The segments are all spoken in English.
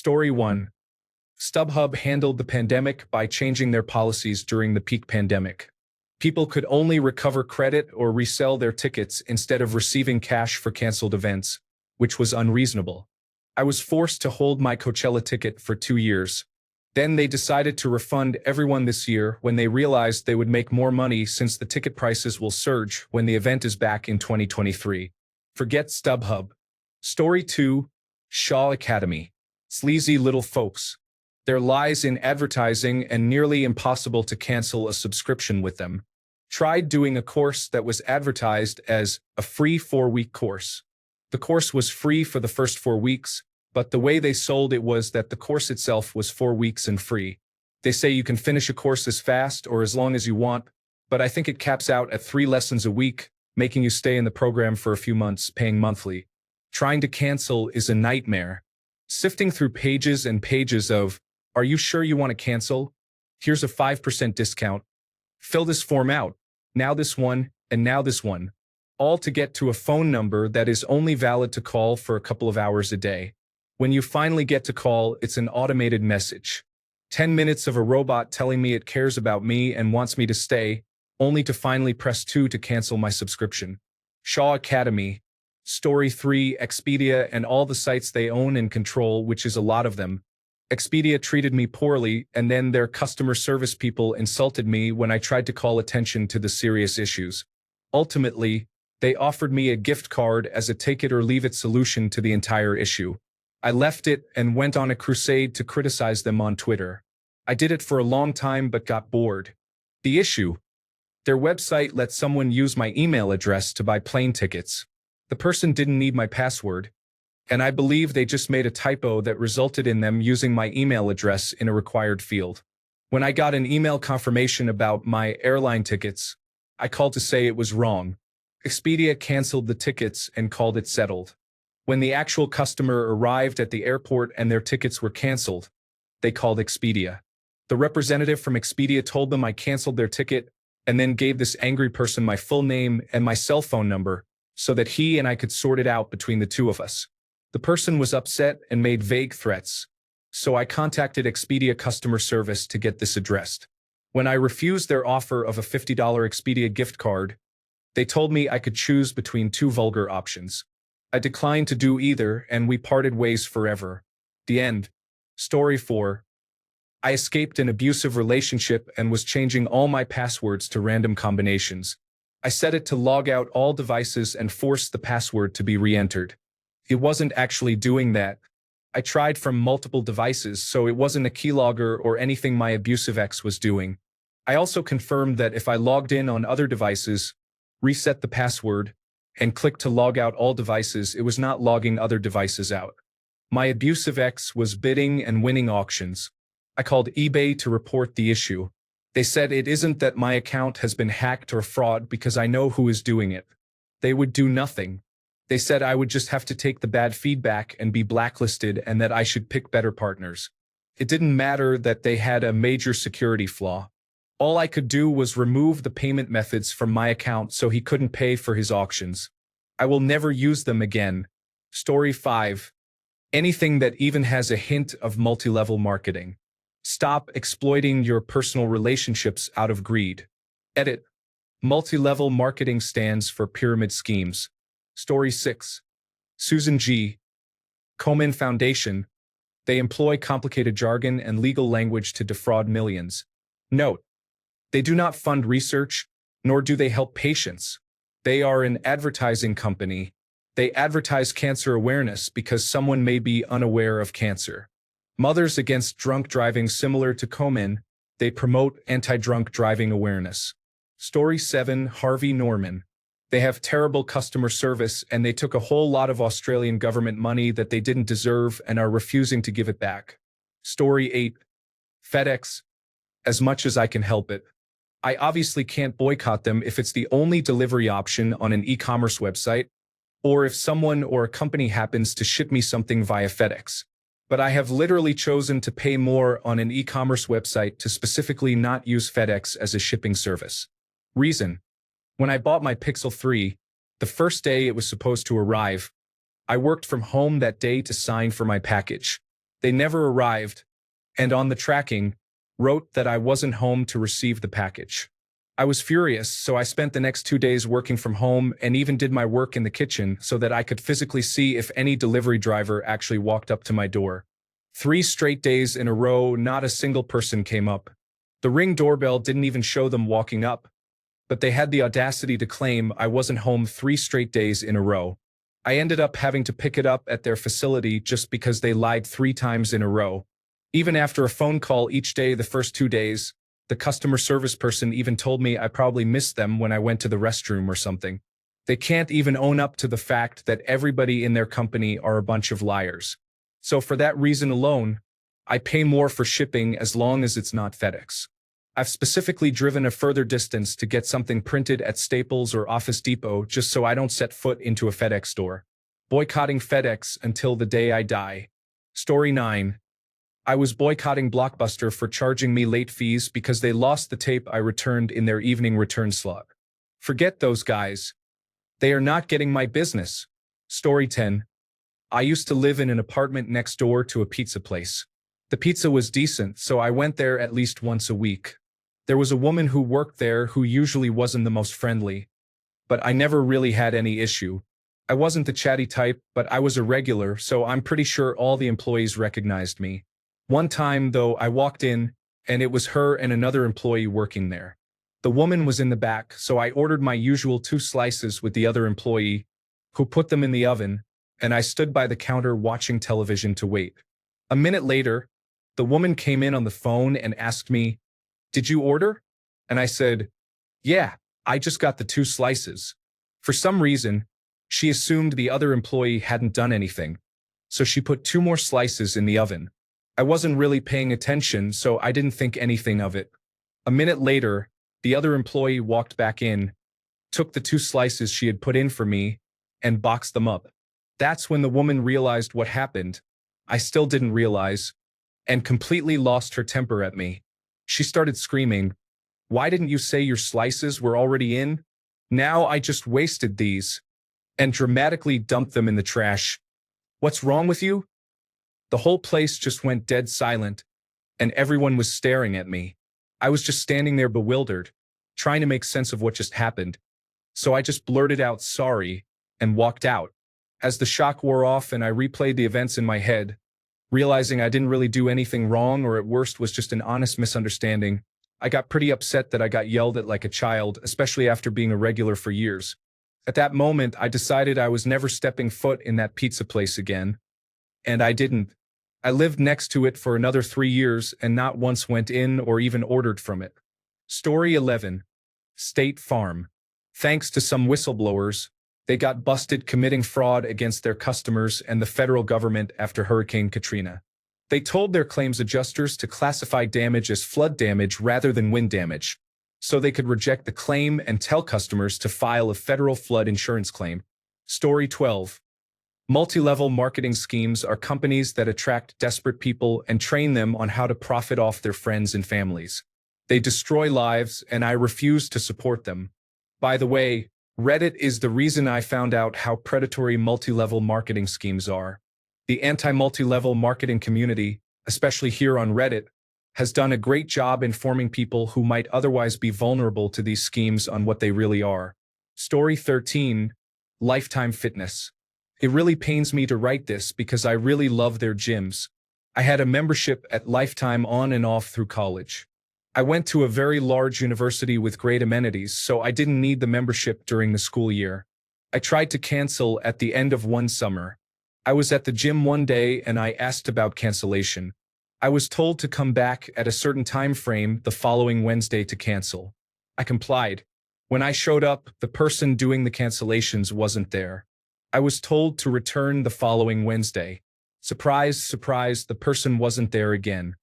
Story 1. StubHub handled the pandemic by changing their policies during the peak pandemic. People could only recover credit or resell their tickets instead of receiving cash for canceled events, which was unreasonable. I was forced to hold my Coachella ticket for 2 years. Then they decided to refund everyone this year when they realized they would make more money since the ticket prices will surge when the event is back in 2023. Forget StubHub. Story 2. Shaw Academy. Sleazy little folks. Their lies in advertising and nearly impossible to cancel a subscription with them. Tried doing a course that was advertised as a free 4-week course. The course was free for the first 4 weeks, but the way they sold it was that the course itself was 4 weeks and free. They say you can finish a course as fast or as long as you want, but I think it caps out at 3 lessons a week, making you stay in the program for a few months, paying monthly. Trying to cancel is a nightmare. Sifting through pages and pages of, "Are you sure you want to cancel? Here's a 5% discount. Fill this form out. Now this one, and now this one." All to get to a phone number that is only valid to call for a couple of hours a day. When you finally get to call, it's an automated message. 10 minutes of a robot telling me it cares about me and wants me to stay, only to finally press 2 to cancel my subscription. Shaw Academy. Story 3. Expedia and all the sites they own and control, which is a lot of them. Expedia treated me poorly, and then their customer service people insulted me when I tried to call attention to the serious issues. Ultimately, they offered me a gift card as a take-it-or-leave-it solution to the entire issue. I left it and went on a crusade to criticize them on Twitter. I did it for a long time but got bored. The issue? Their website let someone use my email address to buy plane tickets. The person didn't need my password, and I believe they just made a typo that resulted in them using my email address in a required field. When I got an email confirmation about my airline tickets, I called to say it was wrong. Expedia canceled the tickets and called it settled. When the actual customer arrived at the airport and their tickets were canceled, they called Expedia. The representative from Expedia told them I canceled their ticket and then gave this angry person my full name and my cell phone number so that he and I could sort it out between the two of us. The person was upset and made vague threats, so I contacted Expedia customer service to get this addressed. When I refused their offer of a $50 Expedia gift card, they told me I could choose between 2 vulgar options. I declined to do either, and we parted ways forever. The end. Story 4. I escaped an abusive relationship and was changing all my passwords to random combinations. I set it to log out all devices and forced the password to be re-entered. It wasn't actually doing that. I tried from multiple devices, so it wasn't a keylogger or anything my abusive ex was doing. I also confirmed that if I logged in on other devices, reset the password, and clicked to log out all devices, it was not logging other devices out. My abusive ex was bidding and winning auctions. I called eBay to report the issue. They said it isn't that my account has been hacked or fraud because I know who is doing it. They would do nothing. They said I would just have to take the bad feedback and be blacklisted and that I should pick better partners. It didn't matter that they had a major security flaw. All I could do was remove the payment methods from my account so he couldn't pay for his auctions. I will never use them again. Story 5. Anything that even has a hint of multi-level marketing. Stop exploiting your personal relationships out of greed. Edit. Multi-level marketing stands for pyramid schemes. Story 6. Susan G. Komen Foundation. They employ complicated jargon and legal language to defraud millions. Note. They do not fund research, nor do they help patients. They are an advertising company. They advertise cancer awareness because someone may be unaware of cancer. Mothers Against Drunk Driving. Similar to Komen, they promote anti-drunk driving awareness. Story 7. Harvey Norman. They have terrible customer service and they took a whole lot of Australian government money that they didn't deserve and are refusing to give it back. Story 8. FedEx. As much as I can help it. I obviously can't boycott them if it's the only delivery option on an e-commerce website, or if someone or a company happens to ship me something via FedEx. But I have literally chosen to pay more on an e-commerce website to specifically not use FedEx as a shipping service. Reason. When I bought my Pixel 3, the first day it was supposed to arrive, I worked from home that day to sign for my package. They never arrived, and on the tracking, wrote that I wasn't home to receive the package. I was furious, so I spent the next 2 days working from home and even did my work in the kitchen so that I could physically see if any delivery driver actually walked up to my door. 3 straight days in a row, not a single person came up. The Ring doorbell didn't even show them walking up, but they had the audacity to claim I wasn't home 3 straight days in a row. I ended up having to pick it up at their facility just because they lied 3 times in a row. Even after a phone call each day the first 2 days, the customer service person even told me I probably missed them when I went to the restroom or something. They can't even own up to the fact that everybody in their company are a bunch of liars. So for that reason alone, I pay more for shipping as long as it's not FedEx. I've specifically driven a further distance to get something printed at Staples or Office Depot just so I don't set foot into a FedEx store. Boycotting FedEx until the day I die. Story 9. I was boycotting Blockbuster for charging me late fees because they lost the tape I returned in their evening return slot. Forget those guys. They are not getting my business. Story 10. I used to live in an apartment next door to a pizza place. The pizza was decent, so I went there at least once a week. There was a woman who worked there who usually wasn't the most friendly, but I never really had any issue. I wasn't the chatty type, but I was a regular, so I'm pretty sure all the employees recognized me. One time, though, I walked in, and it was her and another employee working there. The woman was in the back, so I ordered my usual 2 slices with the other employee, who put them in the oven, and I stood by the counter watching television to wait. A minute later, the woman came in on the phone and asked me, "Did you order?" And I said, "Yeah, I just got the 2 slices." For some reason, she assumed the other employee hadn't done anything, so she put 2 more slices in the oven. I wasn't really paying attention, so I didn't think anything of it. A minute later, the other employee walked back in, took the 2 slices she had put in for me, and boxed them up. That's when the woman realized what happened. I still didn't realize, and completely lost her temper at me. She started screaming, "Why didn't you say your slices were already in? Now I just wasted these," and dramatically dumped them in the trash. "What's wrong with you?" The whole place just went dead silent, and everyone was staring at me. I was just standing there bewildered, trying to make sense of what just happened. So I just blurted out sorry and walked out. As the shock wore off and I replayed the events in my head, realizing I didn't really do anything wrong or at worst was just an honest misunderstanding, I got pretty upset that I got yelled at like a child, especially after being a regular for years. At that moment, I decided I was never stepping foot in that pizza place again. And I didn't. I lived next to it for another 3 years and not once went in or even ordered from it. Story 11. State Farm. Thanks to some whistleblowers, they got busted committing fraud against their customers and the federal government after Hurricane Katrina. They told their claims adjusters to classify damage as flood damage rather than wind damage, so they could reject the claim and tell customers to file a federal flood insurance claim. Story 12. Multi-level marketing schemes are companies that attract desperate people and train them on how to profit off their friends and families. They destroy lives, and I refuse to support them. By the way, Reddit is the reason I found out how predatory multi-level marketing schemes are. The anti-multi-level marketing community, especially here on Reddit, has done a great job informing people who might otherwise be vulnerable to these schemes on what they really are. Story 13. Lifetime Fitness. It really pains me to write this because I really love their gyms. I had a membership at Lifetime on and off through college. I went to a very large university with great amenities, so I didn't need the membership during the school year. I tried to cancel at the end of one summer. I was at the gym one day and I asked about cancellation. I was told to come back at a certain time frame the following Wednesday to cancel. I complied. When I showed up, the person doing the cancellations wasn't there. I was told to return the following Wednesday. Surprise, surprise, the person wasn't there again.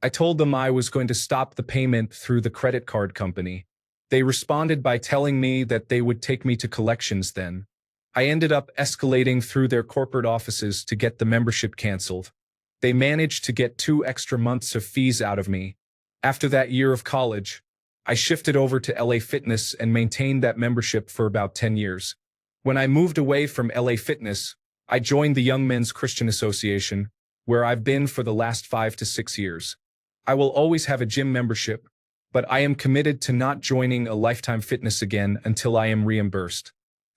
I told them I was going to stop the payment through the credit card company. They responded by telling me that they would take me to collections then. I ended up escalating through their corporate offices to get the membership canceled. They managed to get 2 extra months of fees out of me. After that year of college, I shifted over to LA Fitness and maintained that membership for about 10 years. When I moved away from LA Fitness, I joined the Young Men's Christian Association, where I've been for the last 5 to 6 years. I will always have a gym membership, but I am committed to not joining a Lifetime Fitness again until I am reimbursed.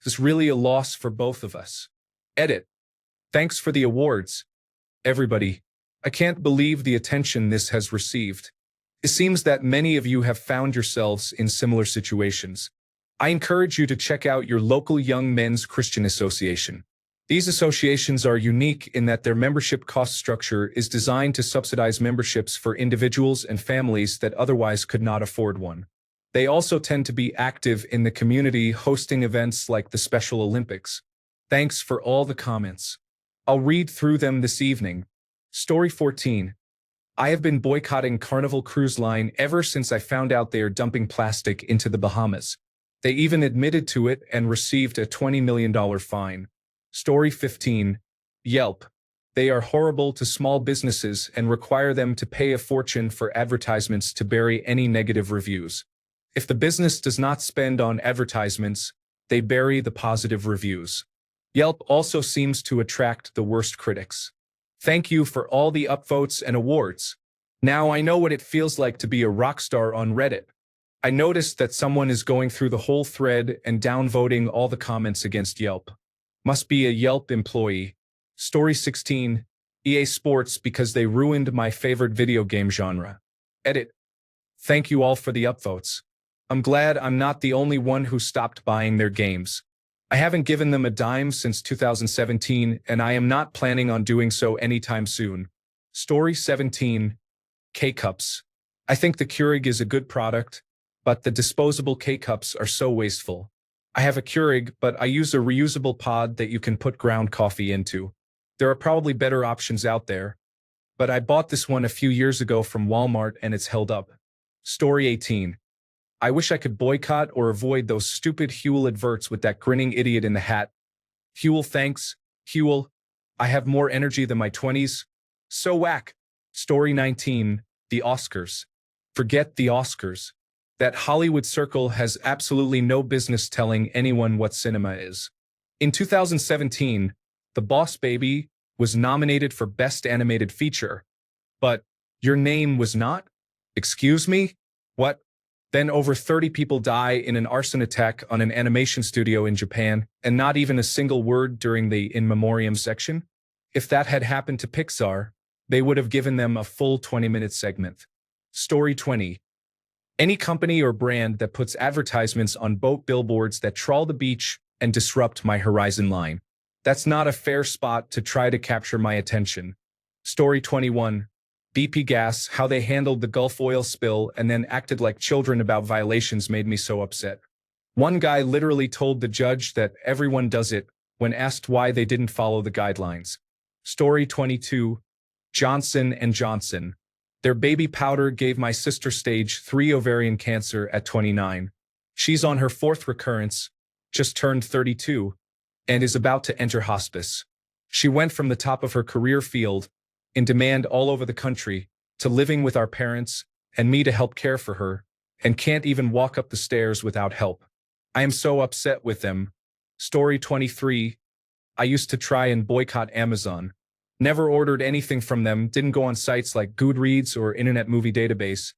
It's really a loss for both of us. Edit. Thanks for the awards, everybody. I can't believe the attention this has received. It seems that many of you have found yourselves in similar situations. I encourage you to check out your local Young Men's Christian Association. These associations are unique in that their membership cost structure is designed to subsidize memberships for individuals and families that otherwise could not afford one. They also tend to be active in the community, hosting events like the Special Olympics. Thanks for all the comments. I'll read through them this evening. Story 14. I have been boycotting Carnival Cruise Line ever since I found out they are dumping plastic into the Bahamas. They even admitted to it and received a $20 million fine. Story 15. Yelp. They are horrible to small businesses and require them to pay a fortune for advertisements to bury any negative reviews. If the business does not spend on advertisements, they bury the positive reviews. Yelp also seems to attract the worst critics. Thank you for all the upvotes and awards. Now I know what it feels like to be a rock star on Reddit. I noticed that someone is going through the whole thread and downvoting all the comments against Yelp. Must be a Yelp employee. Story 16. EA Sports because they ruined my favorite video game genre. Edit. Thank you all for the upvotes. I'm glad I'm not the only one who stopped buying their games. I haven't given them a dime since 2017, and I am not planning on doing so anytime soon. Story 17. K-Cups. I think the Keurig is a good product, but the disposable K-Cups are so wasteful. I have a Keurig, but I use a reusable pod that you can put ground coffee into. There are probably better options out there, but I bought this one a few years ago from Walmart and it's held up. Story 18. I wish I could boycott or avoid those stupid Huel adverts with that grinning idiot in the hat. Huel, thanks. Huel, I have more energy than my 20s. So whack. Story 19. The Oscars. Forget the Oscars. That Hollywood circle has absolutely no business telling anyone what cinema is. In 2017, The Boss Baby was nominated for Best Animated Feature. But Your Name was not? Excuse me? What? Then over 30 people die in an arson attack on an animation studio in Japan, and not even a single word during the in memoriam section? If that had happened to Pixar, they would have given them a full 20-minute segment. Story 20. Any company or brand that puts advertisements on boat billboards that trawl the beach and disrupt my horizon line. That's not a fair spot to try to capture my attention. Story 21. BP Gas, how they handled the Gulf oil spill and then acted like children about violations made me so upset. One guy literally told the judge that everyone does it when asked why they didn't follow the guidelines. Story 22. Johnson & Johnson. Their baby powder gave my sister stage 3 ovarian cancer at 29. She's on her 4th recurrence, just turned 32, and is about to enter hospice. She went from the top of her career field, in demand all over the country, to living with our parents and me to help care for her, and can't even walk up the stairs without help. I am so upset with them. Story 23. I used to try and boycott Amazon. Never ordered anything from them, didn't go on sites like Goodreads or Internet Movie Database,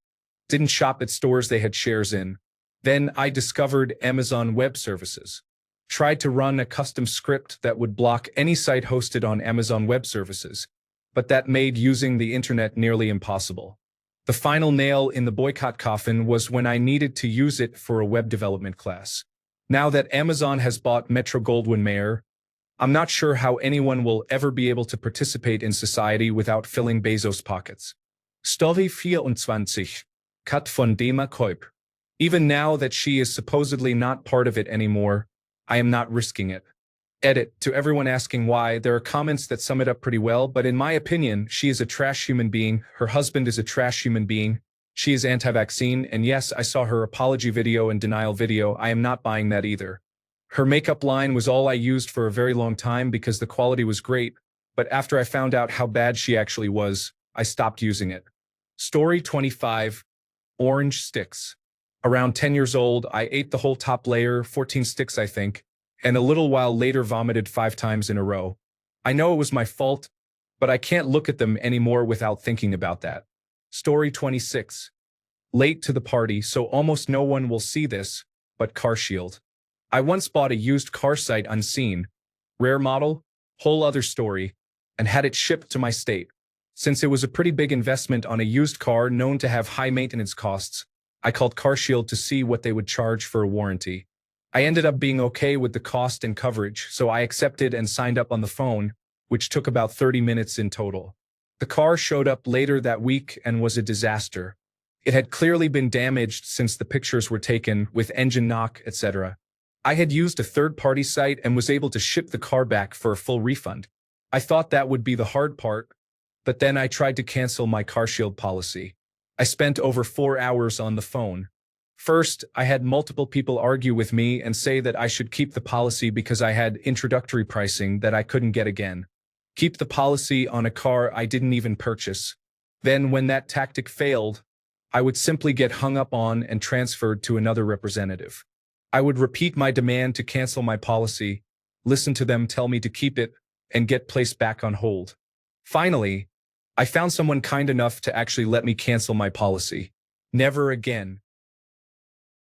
didn't shop at stores they had shares in. Then I discovered Amazon Web Services. Tried to run a custom script that would block any site hosted on Amazon Web Services, but that made using the internet nearly impossible. The final nail in the boycott coffin was when I needed to use it for a web development class. Now that Amazon has bought Metro-Goldwyn-Mayer, I'm not sure how anyone will ever be able to participate in society without filling Bezos' pockets. Story 24. Cut von Dema Koip. Even now that she is supposedly not part of it anymore, I am not risking it. Edit. To everyone asking why, there are comments that sum it up pretty well, but in my opinion, she is a trash human being, her husband is a trash human being, she is anti-vaccine, and yes, I saw her apology video and denial video, I am not buying that either. Her makeup line was all I used for a very long time because the quality was great, but after I found out how bad she actually was, I stopped using it. Story 25. Orange sticks. Around 10 years old, I ate the whole top layer, 14 sticks I think, and a little while later vomited 5 times in a row. I know it was my fault, but I can't look at them anymore without thinking about that. Story 26. Late to the party, so almost no one will see this, but Car Shield. I once bought a used car sight unseen, rare model, whole other story, and had it shipped to my state. Since it was a pretty big investment on a used car known to have high maintenance costs, I called Car Shield to see what they would charge for a warranty. I ended up being okay with the cost and coverage, so I accepted and signed up on the phone, which took about 30 minutes in total. The car showed up later that week and was a disaster. It had clearly been damaged since the pictures were taken, with engine knock, etc. I had used a third-party site and was able to ship the car back for a full refund. I thought that would be the hard part, but then I tried to cancel my Car Shield policy. I spent over 4 hours on the phone. First, I had multiple people argue with me and say that I should keep the policy because I had introductory pricing that I couldn't get again. Keep the policy on a car I didn't even purchase. Then, when that tactic failed, I would simply get hung up on and transferred to another representative. I would repeat my demand to cancel my policy, listen to them tell me to keep it, and get placed back on hold. Finally, I found someone kind enough to actually let me cancel my policy. Never again.